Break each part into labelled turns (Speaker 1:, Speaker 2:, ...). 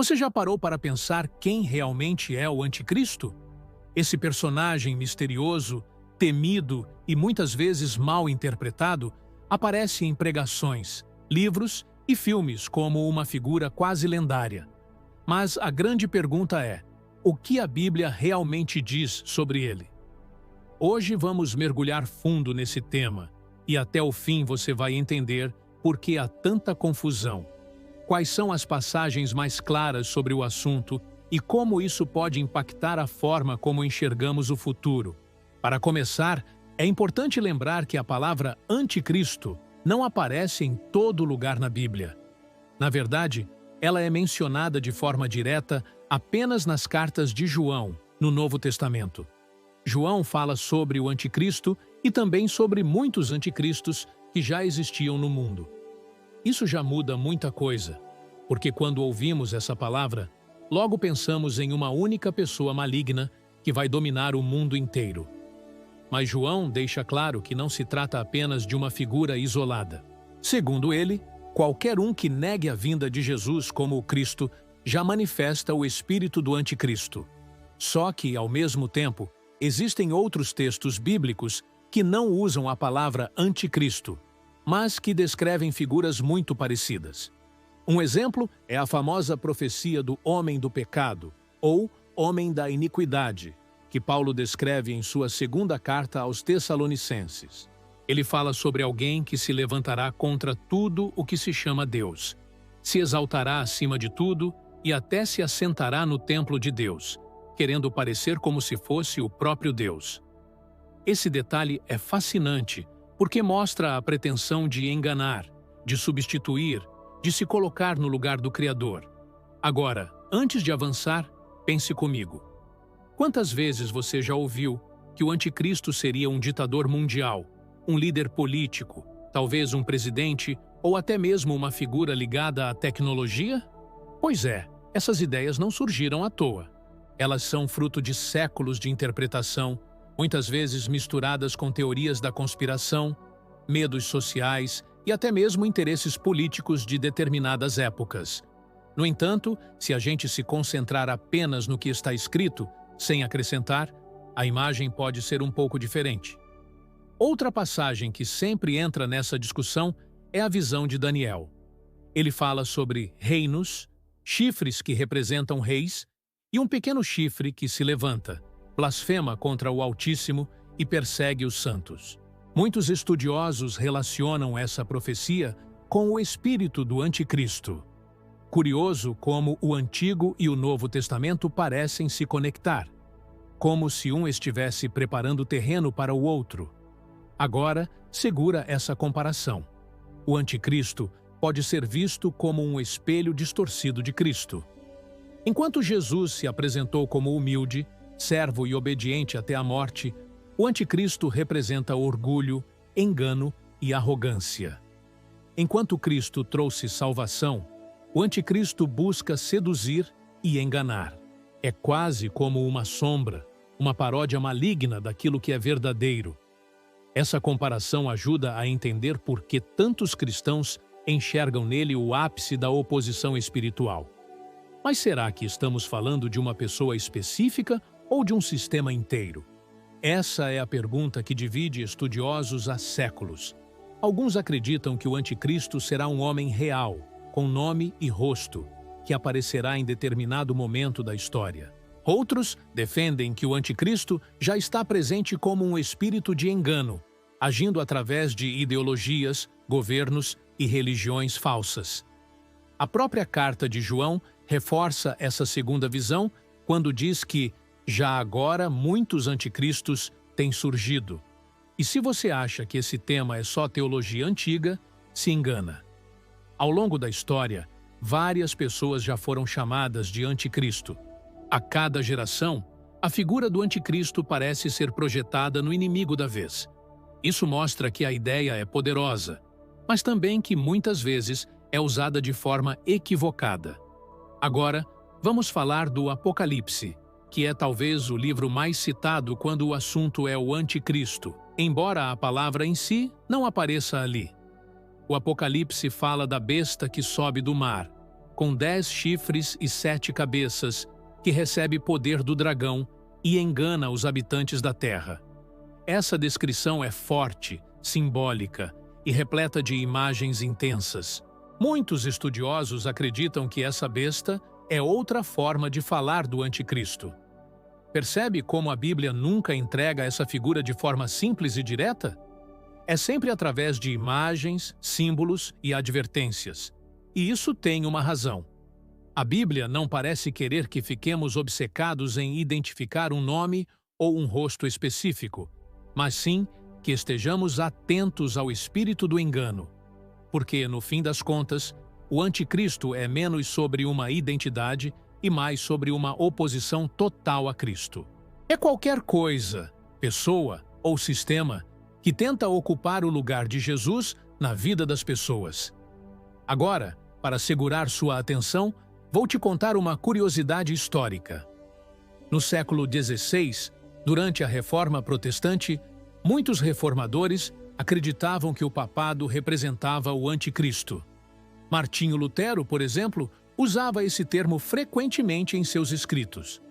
Speaker 1: Você já parou para pensar quem realmente é o Anticristo? Esse personagem misterioso, temido e muitas vezes mal interpretado aparece em pregações, livros e filmes como uma figura quase lendária. Mas a grande pergunta é: o que a Bíblia realmente diz sobre ele? Hoje vamos mergulhar fundo nesse tema e até o fim você vai entender por que há tanta confusão, quais são as passagens mais claras sobre o assunto e como isso pode impactar a forma como enxergamos o futuro. Para começar, é importante lembrar que a palavra anticristo não aparece em todo lugar na Bíblia. Na verdade, ela é mencionada de forma direta apenas nas cartas de João, no Novo Testamento. João fala sobre o anticristo e também sobre muitos anticristos que já existiam no mundo. Isso já muda muita coisa, porque quando ouvimos essa palavra, logo pensamos em uma única pessoa maligna que vai dominar o mundo inteiro. Mas João deixa claro que não se trata apenas de uma figura isolada. Segundo ele, qualquer um que negue a vinda de Jesus como o Cristo já manifesta o espírito do anticristo. Só que, ao mesmo tempo, existem outros textos bíblicos que não usam a palavra anticristo, mas que descrevem figuras muito parecidas. Um exemplo é a famosa profecia do homem do pecado, ou homem da iniquidade, que Paulo descreve em sua segunda carta aos Tessalonicenses. Ele fala sobre alguém que se levantará contra tudo o que se chama Deus, se exaltará acima de tudo e até se assentará no templo de Deus, querendo parecer como se fosse o próprio Deus. Esse detalhe é fascinante porque mostra a pretensão de enganar, de substituir, de se colocar no lugar do Criador. Agora, antes de avançar, pense comigo. Quantas vezes você já ouviu que o anticristo seria um ditador mundial, um líder político, talvez um presidente ou até mesmo uma figura ligada à tecnologia? Pois é, essas ideias não surgiram à toa. Elas são fruto de séculos de interpretação, muitas vezes misturadas com teorias da conspiração, medos sociais e até mesmo interesses políticos de determinadas épocas. No entanto, se a gente se concentrar apenas no que está escrito, sem acrescentar, a imagem pode ser um pouco diferente. Outra passagem que sempre entra nessa discussão é a visão de Daniel. Ele fala sobre reinos, chifres que representam reis, e um pequeno chifre que se levanta, blasfema contra o Altíssimo e persegue os santos. Muitos estudiosos relacionam essa profecia com o espírito do anticristo. Curioso como o Antigo e o Novo Testamento parecem se conectar, como se um estivesse preparando o terreno para o outro. Agora, segura essa comparação. O anticristo pode ser visto como um espelho distorcido de Cristo. Enquanto Jesus se apresentou como humilde, servo e obediente até a morte, o anticristo representa orgulho, engano e arrogância. Enquanto Cristo trouxe salvação, o anticristo busca seduzir e enganar. É quase como uma sombra, uma paródia maligna daquilo que é verdadeiro. Essa comparação ajuda a entender por que tantos cristãos enxergam nele o ápice da oposição espiritual. Mas será que estamos falando de uma pessoa específica ou de um sistema inteiro? Essa é a pergunta que divide estudiosos há séculos. Alguns acreditam que o anticristo será um homem real, com nome e rosto, que aparecerá em determinado momento da história. Outros defendem que o anticristo já está presente como um espírito de engano, agindo através de ideologias, governos e religiões falsas. A própria carta de João reforça essa segunda visão quando diz que, já agora, muitos anticristos têm surgido. E se você acha que esse tema é só teologia antiga, se engana. Ao longo da história, várias pessoas já foram chamadas de anticristo. A cada geração, a figura do anticristo parece ser projetada no inimigo da vez. Isso mostra que a ideia é poderosa, mas também que muitas vezes é usada de forma equivocada. Agora, vamos falar do Apocalipse, que é talvez o livro mais citado quando o assunto é o anticristo, embora a palavra em si não apareça ali. O Apocalipse fala da besta que sobe do mar, com 10 chifres e 7 cabeças, que recebe poder do dragão e engana os habitantes da terra. Essa descrição é forte, simbólica e repleta de imagens intensas. Muitos estudiosos acreditam que essa besta é outra forma de falar do anticristo. Percebe como a Bíblia nunca entrega essa figura de forma simples e direta? É sempre através de imagens, símbolos e advertências. E isso tem uma razão. A Bíblia não parece querer que fiquemos obcecados em identificar um nome ou um rosto específico, mas sim que estejamos atentos ao espírito do engano. Porque, no fim das contas, o anticristo é menos sobre uma identidade e mais sobre uma oposição total a Cristo. É qualquer coisa, pessoa ou sistema que tenta ocupar o lugar de Jesus na vida das pessoas. Agora, para segurar sua atenção, vou te contar uma curiosidade histórica. No século XVI, durante a Reforma Protestante, muitos reformadores acreditavam que o papado representava o anticristo. Martinho Lutero, por exemplo, usava esse termo frequentemente em seus escritos.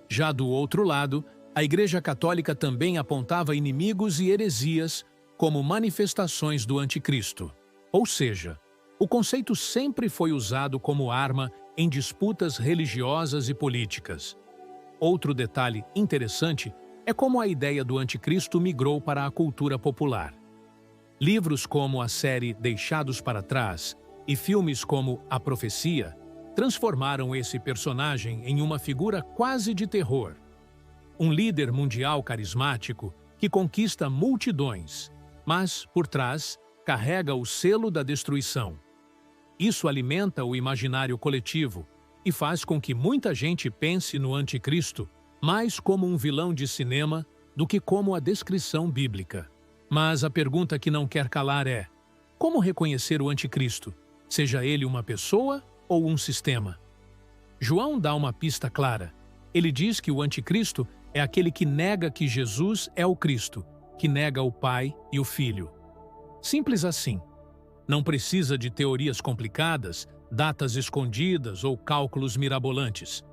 Speaker 1: Já do outro lado, a Igreja Católica também apontava inimigos e heresias como manifestações do anticristo. Ou seja, o conceito sempre foi usado como arma em disputas religiosas e políticas. Outro detalhe interessante é como a ideia do anticristo migrou para a cultura popular. Livros como a série Deixados para Trás e filmes como A Profecia transformaram esse personagem em uma figura quase de terror. Um líder mundial carismático que conquista multidões, mas, por trás, carrega o selo da destruição. Isso alimenta o imaginário coletivo e faz com que muita gente pense no anticristo mais como um vilão de cinema do que como a descrição bíblica. Mas a pergunta que não quer calar é: como reconhecer o anticristo, seja ele uma pessoa ou um sistema? João dá uma pista clara. Ele diz que o anticristo é aquele que nega que Jesus é o Cristo, que nega o Pai e o Filho. Simples assim. Não precisa de teorias complicadas, datas escondidas ou cálculos mirabolantes.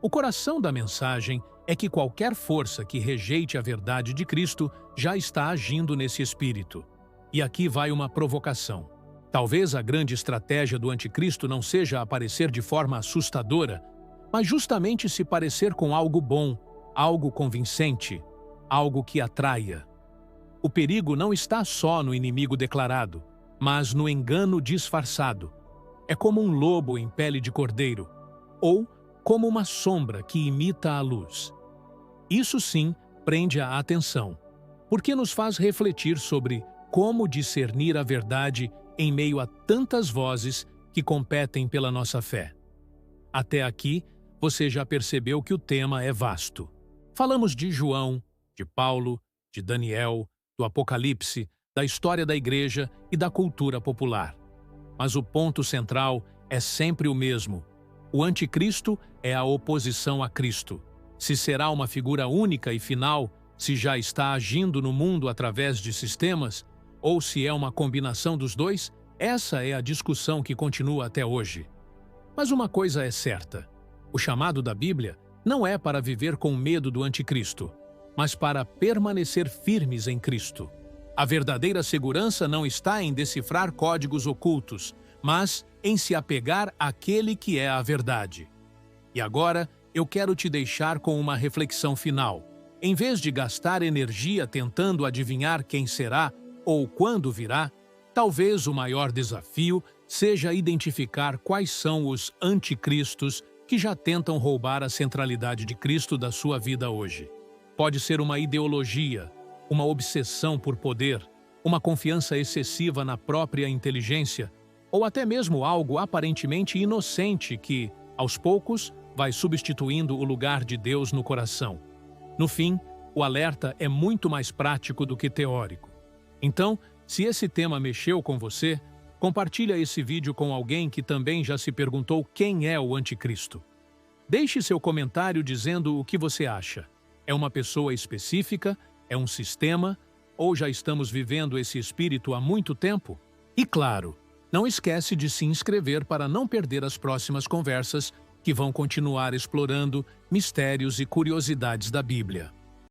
Speaker 1: O coração da mensagem é que qualquer força que rejeite a verdade de Cristo já está agindo nesse espírito. E aqui vai uma provocação. Talvez a grande estratégia do anticristo não seja aparecer de forma assustadora, mas justamente se parecer com algo bom, algo convincente, algo que atraia. O perigo não está só no inimigo declarado, mas no engano disfarçado. É como um lobo em pele de cordeiro, ou como uma sombra que imita a luz. Isso sim prende a atenção, porque nos faz refletir sobre como discernir a verdade em meio a tantas vozes que competem pela nossa fé. Até aqui, você já percebeu que o tema é vasto. Falamos de João, de Paulo, de Daniel, do Apocalipse, da história da Igreja e da cultura popular. Mas o ponto central é sempre o mesmo. O anticristo é a oposição a Cristo. Se será uma figura única e final, se já está agindo no mundo através de sistemas, ou se é uma combinação dos dois, essa é a discussão que continua até hoje. Mas uma coisa é certa: o chamado da Bíblia não é para viver com medo do anticristo, mas para permanecer firmes em Cristo. A verdadeira segurança não está em decifrar códigos ocultos, mas em se apegar àquele que é a verdade. E agora, eu quero te deixar com uma reflexão final. Em vez de gastar energia tentando adivinhar quem será ou quando virá, talvez o maior desafio seja identificar quais são os anticristos que já tentam roubar a centralidade de Cristo da sua vida hoje. Pode ser uma ideologia, uma obsessão por poder, uma confiança excessiva na própria inteligência, ou até mesmo algo aparentemente inocente que, aos poucos, vai substituindo o lugar de Deus no coração. No fim, o alerta é muito mais prático do que teórico. Então, se esse tema mexeu com você, compartilha esse vídeo com alguém que também já se perguntou quem é o anticristo. Deixe seu comentário dizendo o que você acha. É uma pessoa específica? É um sistema? Ou já estamos vivendo esse espírito há muito tempo? E claro, Não esquece de se inscrever para não perder as próximas conversas que vão continuar explorando mistérios e curiosidades da Bíblia.